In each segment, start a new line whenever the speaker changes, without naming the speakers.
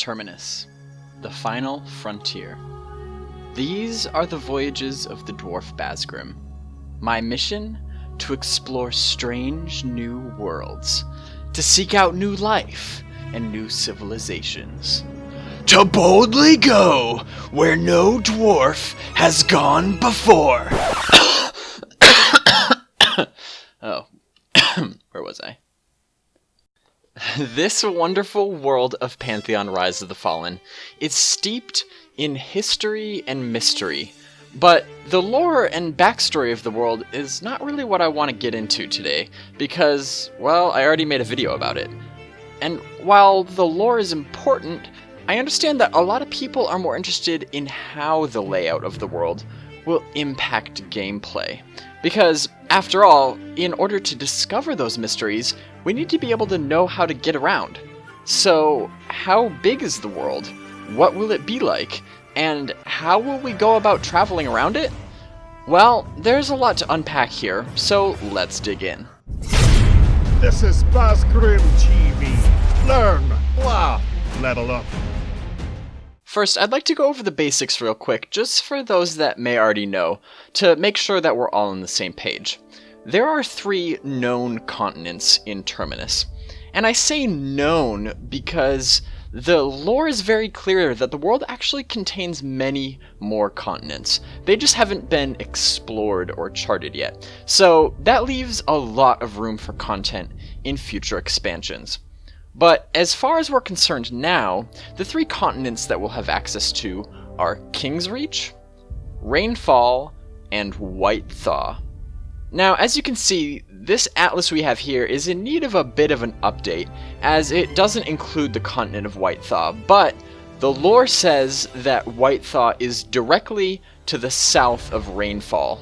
Terminus, the final frontier. These are the voyages of the dwarf Bazgrim. My mission? To explore strange new worlds, to seek out new life and new civilizations. To boldly go where no dwarf has gone before. Oh, where was I? This wonderful world of Pantheon Rise of the Fallen is steeped in history and mystery, but the lore and backstory of the world is not really what I want to get into today, because, well, I already made a video about it. And while the lore is important, I understand that a lot of people are more interested in how the layout of the world will impact gameplay. Because, after all, in order to discover those mysteries, we need to be able to know how to get around. So, how big is the world? What will it be like? And how will we go about traveling around it? Well, there's a lot to unpack here, so let's dig in.
This is BazgrimTV. Learn, laugh, level up.
First, I'd like to go over the basics real quick, just for those that may already know, to make sure that we're all on the same page. There are 3 known continents in Terminus, and I say known because the lore is very clear that the world actually contains many more continents. They just haven't been explored or charted yet, so that leaves a lot of room for content in future expansions. But as far as we're concerned now, the 3 continents that we'll have access to are Kingsreach, Rainfall, and White Thaw. Now, as you can see, this atlas we have here is in need of a bit of an update, as it doesn't include the continent of White Thaw, but the lore says that White Thaw is directly to the south of Rainfall,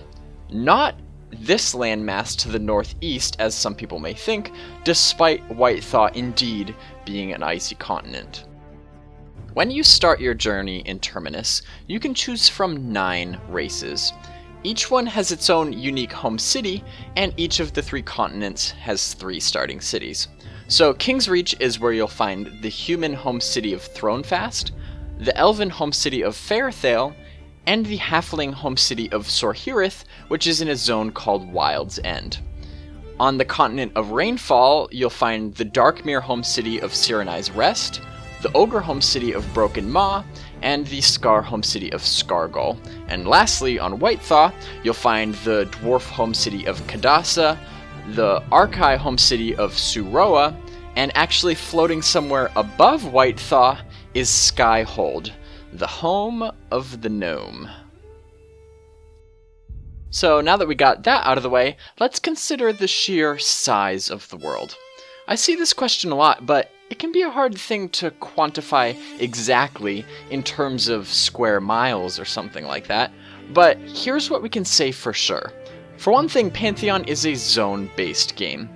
not this landmass to the northeast, as some people may think, despite White Thaw indeed being an icy continent. When you start your journey in Terminus, you can choose from 9 races. Each one has its own unique home city, and each of the 3 continents has 3 starting cities. So Kingsreach is where you'll find the human home city of Thronefast, the elven home city of Fairthale, and the halfling home city of Sorhirith, which is in a zone called Wild's End. On the continent of Rainfall, you'll find the Darkmere home city of Cyrenai's Rest, the Ogre home city of Broken Maw, and the Scar home city of Scargull. And lastly, on White Thaw, you'll find the Dwarf home city of Kadasa, the Archai home city of Suroa, and actually floating somewhere above White Thaw is Skyhold, the home of the gnome. So now that we got that out of the way, let's consider the sheer size of the world. I see this question a lot, but it can be a hard thing to quantify exactly in terms of square miles or something like that, but here's what we can say for sure. For one thing, Pantheon is a zone-based game.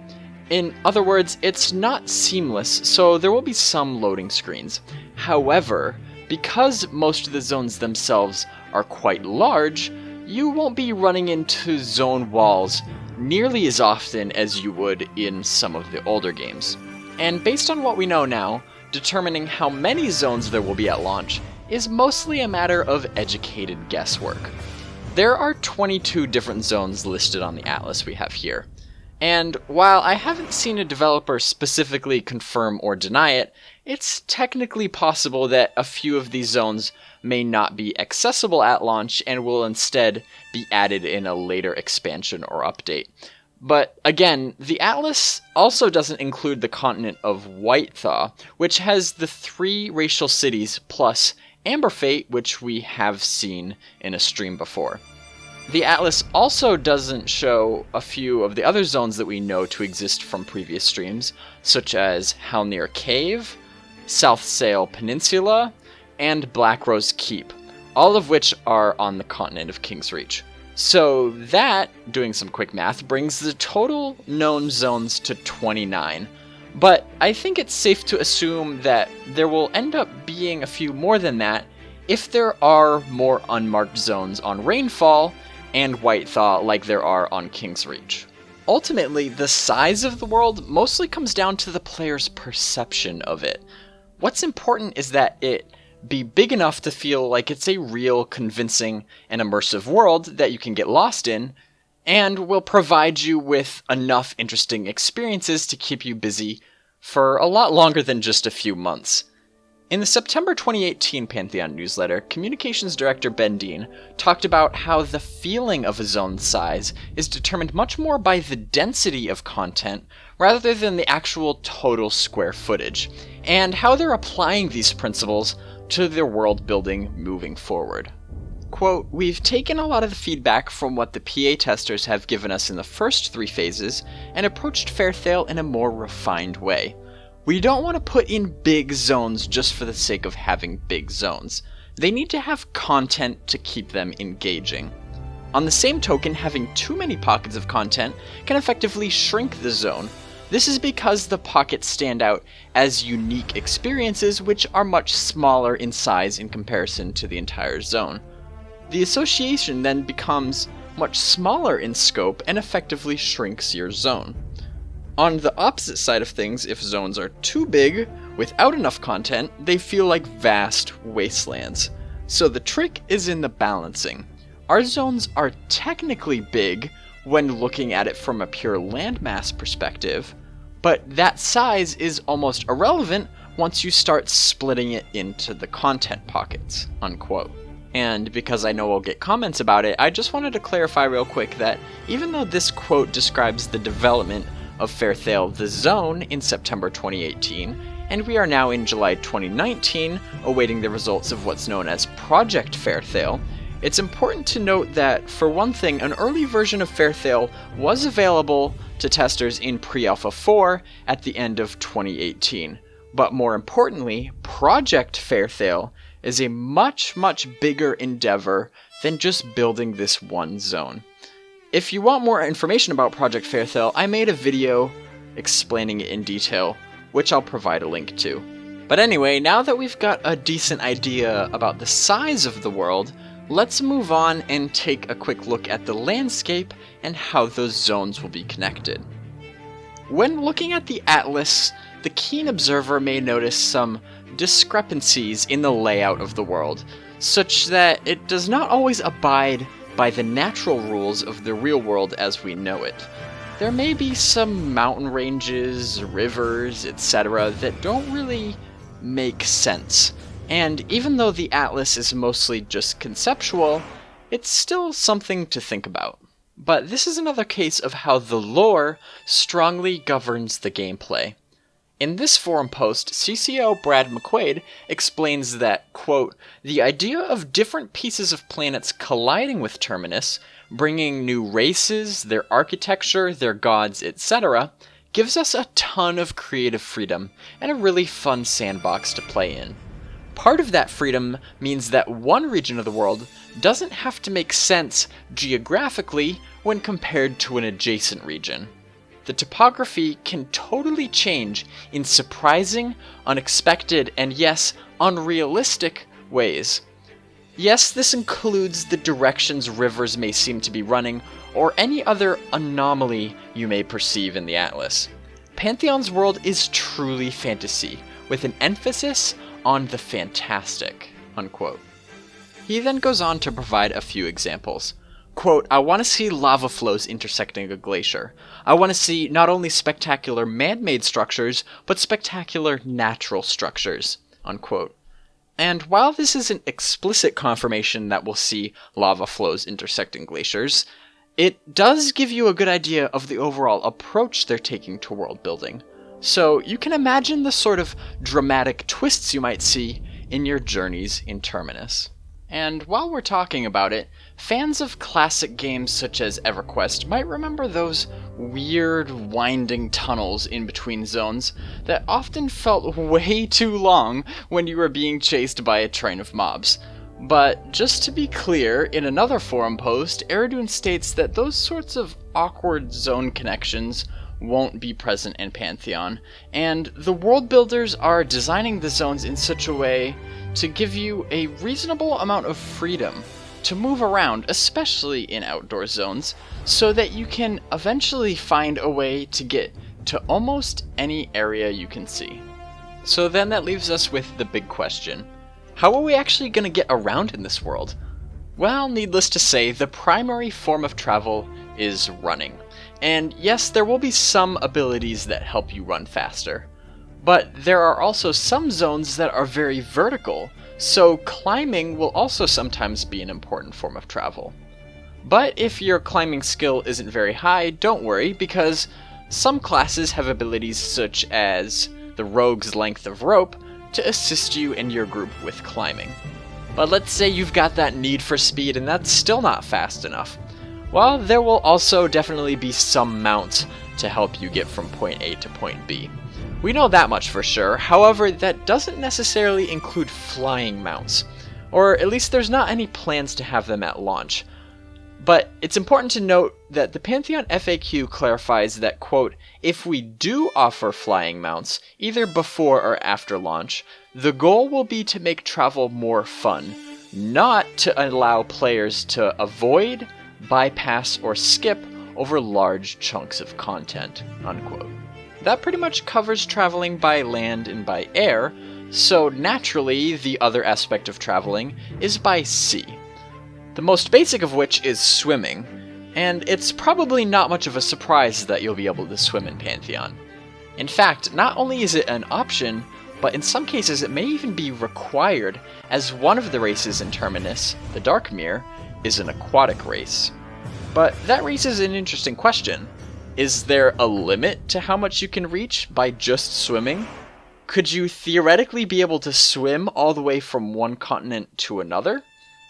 In other words, it's not seamless, so there will be some loading screens. However, because most of the zones themselves are quite large, you won't be running into zone walls nearly as often as you would in some of the older games. And based on what we know now, determining how many zones there will be at launch is mostly a matter of educated guesswork. There are 22 different zones listed on the atlas we have here. And while I haven't seen a developer specifically confirm or deny it, it's technically possible that a few of these zones may not be accessible at launch and will instead be added in a later expansion or update. But again, the atlas also doesn't include the continent of White Thaw, which has the 3 racial cities plus Amberfate, which we have seen in a stream before. The atlas also doesn't show a few of the other zones that we know to exist from previous streams, such as Halnir Cave, South Sail Peninsula, and Blackrose Keep, all of which are on the continent of Kingsreach. So that, doing some quick math, brings the total known zones to 29. But I think it's safe to assume that there will end up being a few more than that if there are more unmarked zones on Rainfall and White Thaw like there are on Kingsreach. Ultimately, the size of the world mostly comes down to the player's perception of it. What's important is that it be big enough to feel like it's a real, convincing, and immersive world that you can get lost in, and will provide you with enough interesting experiences to keep you busy for a lot longer than just a few months. In the September 2018 Pantheon newsletter, Communications Director Ben Dean talked about how the feeling of a zone's size is determined much more by the density of content rather than the actual total square footage, and how they're applying these principles to their world building moving forward. Quote, "We've taken a lot of the feedback from what the PA testers have given us in the first 3 phases and approached Fairthale in a more refined way. We don't want to put in big zones just for the sake of having big zones. They need to have content to keep them engaging. On the same token, having too many pockets of content can effectively shrink the zone. This is because the pockets stand out as unique experiences which are much smaller in size in comparison to the entire zone. The association then becomes much smaller in scope and effectively shrinks your zone. On the opposite side of things, if zones are too big, without enough content, they feel like vast wastelands. So the trick is in the balancing. Our zones are technically big when looking at it from a pure landmass perspective, but that size is almost irrelevant once you start splitting it into the content pockets," unquote. And because I know we'll get comments about it, I just wanted to clarify real quick that even though this quote describes the development of Fairthale the Zone in September 2018, and we are now in July 2019 awaiting the results of what's known as Project Fairthale, it's important to note that, for one thing, an early version of Fairthale was available to testers in Pre-Alpha 4 at the end of 2018. But more importantly, Project Fairthale is a much bigger endeavor than just building this one zone. If you want more information about Project Fairthale, I made a video explaining it in detail, which I'll provide a link to. But anyway, now that we've got a decent idea about the size of the world, let's move on and take a quick look at the landscape and how those zones will be connected. When looking at the atlas, the keen observer may notice some discrepancies in the layout of the world, such that it does not always abide by the natural rules of the real world as we know it. There may be some mountain ranges, rivers, etc. that don't really make sense, and even though the atlas is mostly just conceptual, it's still something to think about. But this is another case of how the lore strongly governs the gameplay. In this forum post, CCO Brad McQuaid explains that, quote, "The idea of different pieces of planets colliding with Terminus, bringing new races, their architecture, their gods, etc., gives us a ton of creative freedom and a really fun sandbox to play in. Part of that freedom means that one region of the world doesn't have to make sense geographically when compared to an adjacent region. The topography can totally change in surprising, unexpected, and yes, unrealistic ways. Yes, this includes the directions rivers may seem to be running, or any other anomaly you may perceive in the atlas. Pantheon's world is truly fantasy, with an emphasis on the fantastic," unquote. He then goes on to provide a few examples. Quote, "I want to see lava flows intersecting a glacier. I want to see not only spectacular man-made structures, but spectacular natural structures," unquote. And while this isn't explicit confirmation that we'll see lava flows intersecting glaciers, it does give you a good idea of the overall approach they're taking to world building. So you can imagine the sort of dramatic twists you might see in your journeys in Terminus. And while we're talking about it, fans of classic games such as EverQuest might remember those weird, winding tunnels in between zones that often felt way too long when you were being chased by a train of mobs. But just to be clear, in another forum post, Eridun states that those sorts of awkward zone connections won't be present in Pantheon, and the world builders are designing the zones in such a way to give you a reasonable amount of freedom to move around, especially in outdoor zones, so that you can eventually find a way to get to almost any area you can see. So then that leaves us with the big question. How are we actually going to get around in this world? Well, needless to say, the primary form of travel is running. And yes, there will be some abilities that help you run faster. But there are also some zones that are very vertical, so climbing will also sometimes be an important form of travel. But if your climbing skill isn't very high, don't worry, because some classes have abilities such as the Rogue's Length of Rope to assist you and your group with climbing. But let's say you've got that need for speed and that's still not fast enough. Well, there will also definitely be some mount to help you get from point A to point B. We know that much for sure, however, that doesn't necessarily include flying mounts, or at least there's not any plans to have them at launch. But it's important to note that the Pantheon FAQ clarifies that, quote, if we do offer flying mounts, either before or after launch, the goal will be to make travel more fun, not to allow players to avoid, bypass, or skip over large chunks of content, unquote. That pretty much covers traveling by land and by air, so naturally the other aspect of traveling is by sea. The most basic of which is swimming, and it's probably not much of a surprise that you'll be able to swim in Pantheon. In fact, not only is it an option, but in some cases it may even be required, as one of the races in Terminus, the Darkmere, is an aquatic race. But that raises an interesting question. Is there a limit to how much you can reach by just swimming? Could you theoretically be able to swim all the way from one continent to another?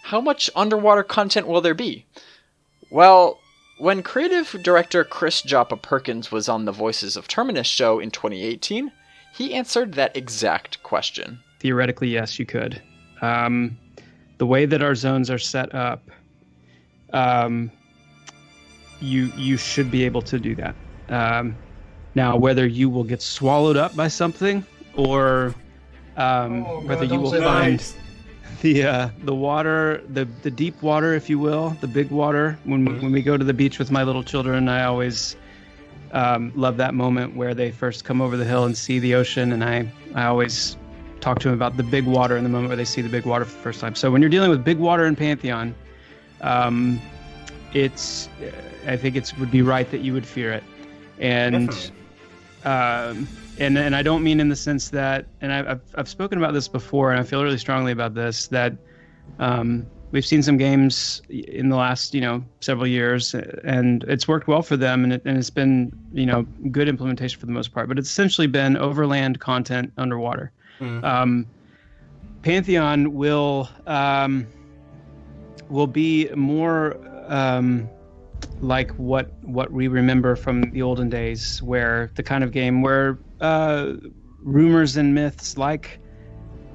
How much underwater content will there be? Well, when creative director Chris Joppa Perkins was on the Voices of Terminus show in 2018, he answered that exact question.
Theoretically, yes, you could. The way that our zones are set up, you should be able to do that. Now, whether you will get swallowed up by something, or whether you will find the water, the deep water, if you will, the big water. When we go to the beach with my little children, I always love that moment where they first come over the hill and see the ocean, and I always talk to them about the big water in the moment where they see the big water for the first time. So when you're dealing with big water in Pantheon, I think it would be right that you would fear it. And and I don't mean in the sense that, and I've spoken about this before, and I feel really strongly about this, that we've seen some games in the last several years, and it's worked well for them, and it's been good implementation for the most part. But it's essentially been overland content underwater. Pantheon will be more like what we remember from the olden days, where the kind of game where rumors and myths like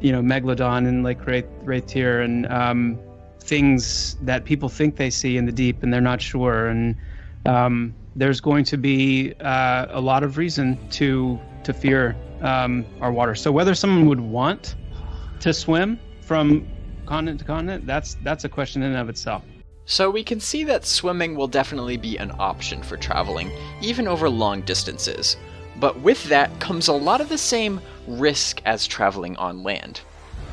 Megalodon and Lake Wraithir and things that people think they see in the deep and they're not sure, and there's going to be a lot of reason to fear our water. So whether someone would want to swim from continent to continent, that's a question in and of itself.
So we can see that swimming will definitely be an option for traveling, even over long distances. But with that comes a lot of the same risk as traveling on land.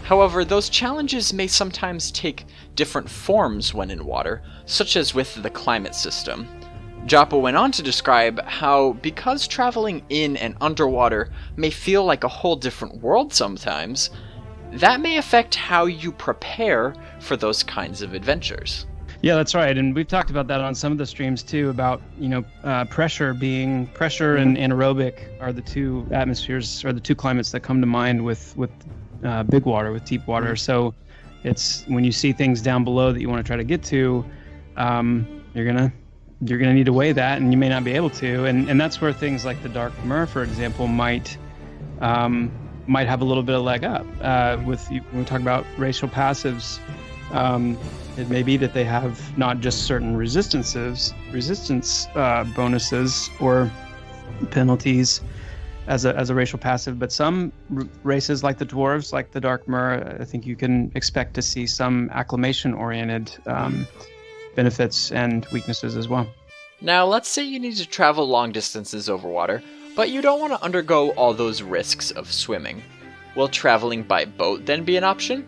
However, those challenges may sometimes take different forms when in water, such as with the climate system. Joppa went on to describe how, because traveling in and underwater may feel like a whole different world sometimes, that may affect how you prepare for those kinds of adventures.
Yeah, that's right, and we've talked about that on some of the streams too, about pressure and anaerobic are the two atmospheres or the two climates that come to mind with big water, with deep water. So it's when you see things down below that you want to try to get to, you're gonna need to weigh that, and you may not be able to, and that's where things like the Darkmere, for example, might have a little bit of leg up. When we talk about racial passives, it may be that they have not just certain resistance bonuses or penalties as a racial passive, but some races like the dwarves, like the Darkmere, I think you can expect to see some acclimation-oriented benefits and weaknesses as well.
Now, let's say you need to travel long distances over water, but you don't want to undergo all those risks of swimming. will traveling by boat then be an option?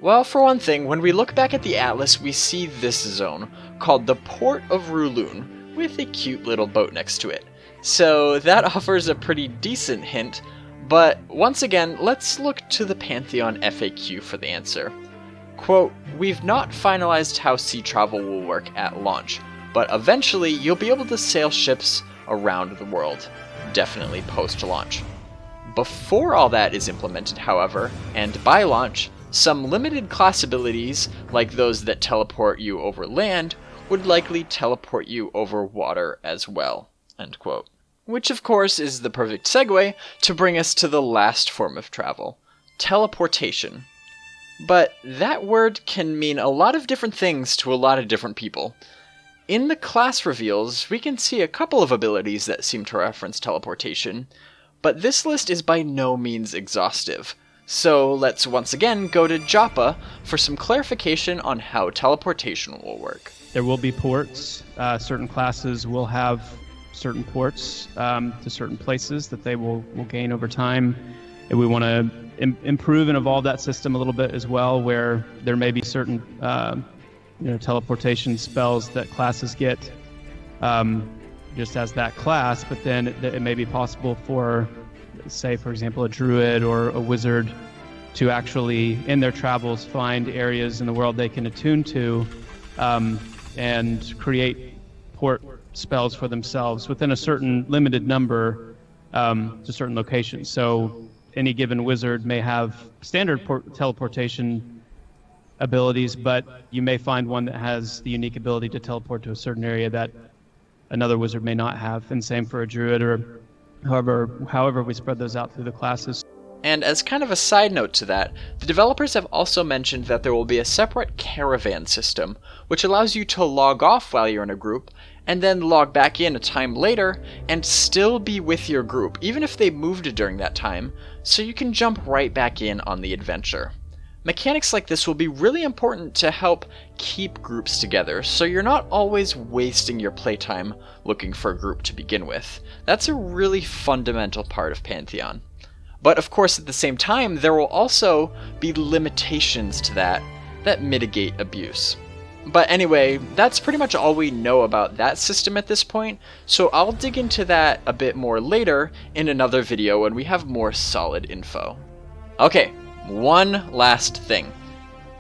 Well, for one thing, when we look back at the atlas, we see this zone, called the Port of Rulun, with a cute little boat next to it. So that offers a pretty decent hint, but once again, let's look to the Pantheon FAQ for the answer. Quote, "We've not finalized how sea travel will work at launch, but eventually you'll be able to sail ships around the world, definitely post-launch. Before all that is implemented, however, and by launch, some limited class abilities, like those that teleport you over land, would likely teleport you over water as well." End quote. Which of course is the perfect segue to bring us to the last form of travel, teleportation. But that word can mean a lot of different things to a lot of different people. In the class reveals, we can see a couple of abilities that seem to reference teleportation, but this list is by no means exhaustive. So let's once again go to Joppa for some clarification on how teleportation will work.
There will be ports. Certain classes will have certain ports to certain places that they will gain over time. And we want to improve and evolve that system a little bit as well, where there may be certain teleportation spells that classes get just as that class, but then it may be possible for, say, for example, a druid or a wizard to actually, in their travels, find areas in the world they can attune to and create port spells for themselves within a certain limited number to certain locations. So any given wizard may have standard teleportation abilities, but you may find one that has the unique ability to teleport to a certain area that another wizard may not have, and same for a druid, or however we spread those out through the classes.
And as kind of a side note to that, the developers have also mentioned that there will be a separate caravan system, which allows you to log off while you're in a group, and then log back in a time later, and still be with your group, even if they moved during that time, so you can jump right back in on the adventure. Mechanics like this will be really important to help keep groups together, so you're not always wasting your playtime looking for a group to begin with. That's a really fundamental part of Pantheon. But of course, at the same time, there will also be limitations to that mitigate abuse. But anyway, that's pretty much all we know about that system at this point, so I'll dig into that a bit more later in another video when we have more solid info. Okay, one last thing.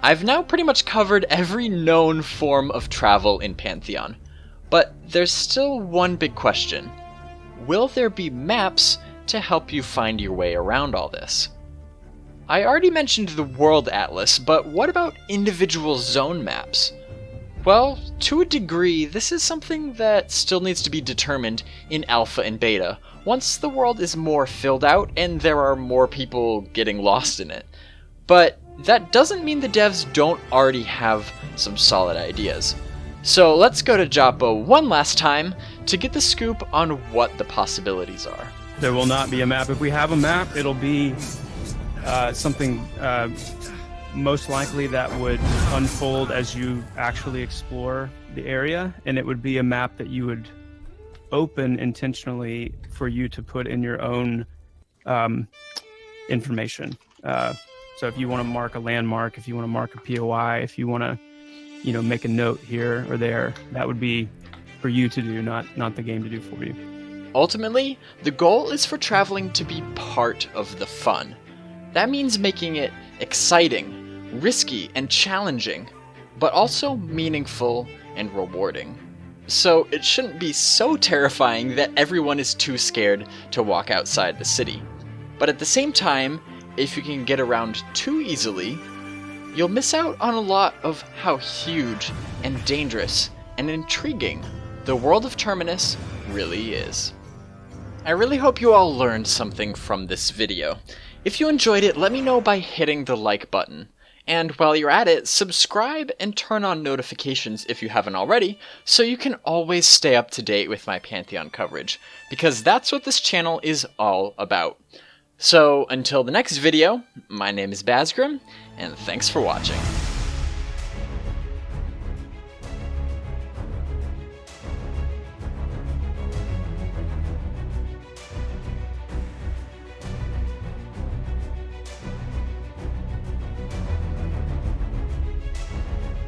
I've now pretty much covered every known form of travel in Pantheon, but there's still one big question. Will there be maps to help you find your way around all this? I already mentioned the World Atlas, but what about individual zone maps? Well, to a degree, this is something that still needs to be determined in alpha and beta, once the world is more filled out and there are more people getting lost in it. But that doesn't mean the devs don't already have some solid ideas. So let's go to Joppa one last time to get the scoop on what the possibilities are.
There will not be a map. If we have a map, it'll be something most likely that would unfold as you actually explore the area, and it would be a map that you would open intentionally for you to put in your own information. So if you want to mark a landmark, if you want to mark a POI, if you want to, make a note here or there, that would be for you to do, not the game to do for you.
Ultimately, the goal is for traveling to be part of the fun. That means making it exciting, risky, and challenging, but also meaningful and rewarding. So it shouldn't be so terrifying that everyone is too scared to walk outside the city. But at the same time, if you can get around too easily, you'll miss out on a lot of how huge and dangerous and intriguing the world of Terminus really is. I really hope you all learned something from this video. If you enjoyed it, let me know by hitting the like button. And while you're at it, subscribe and turn on notifications if you haven't already, so you can always stay up to date with my Pantheon coverage, because that's what this channel is all about. So until the next video, my name is Bazgrim, and thanks for watching.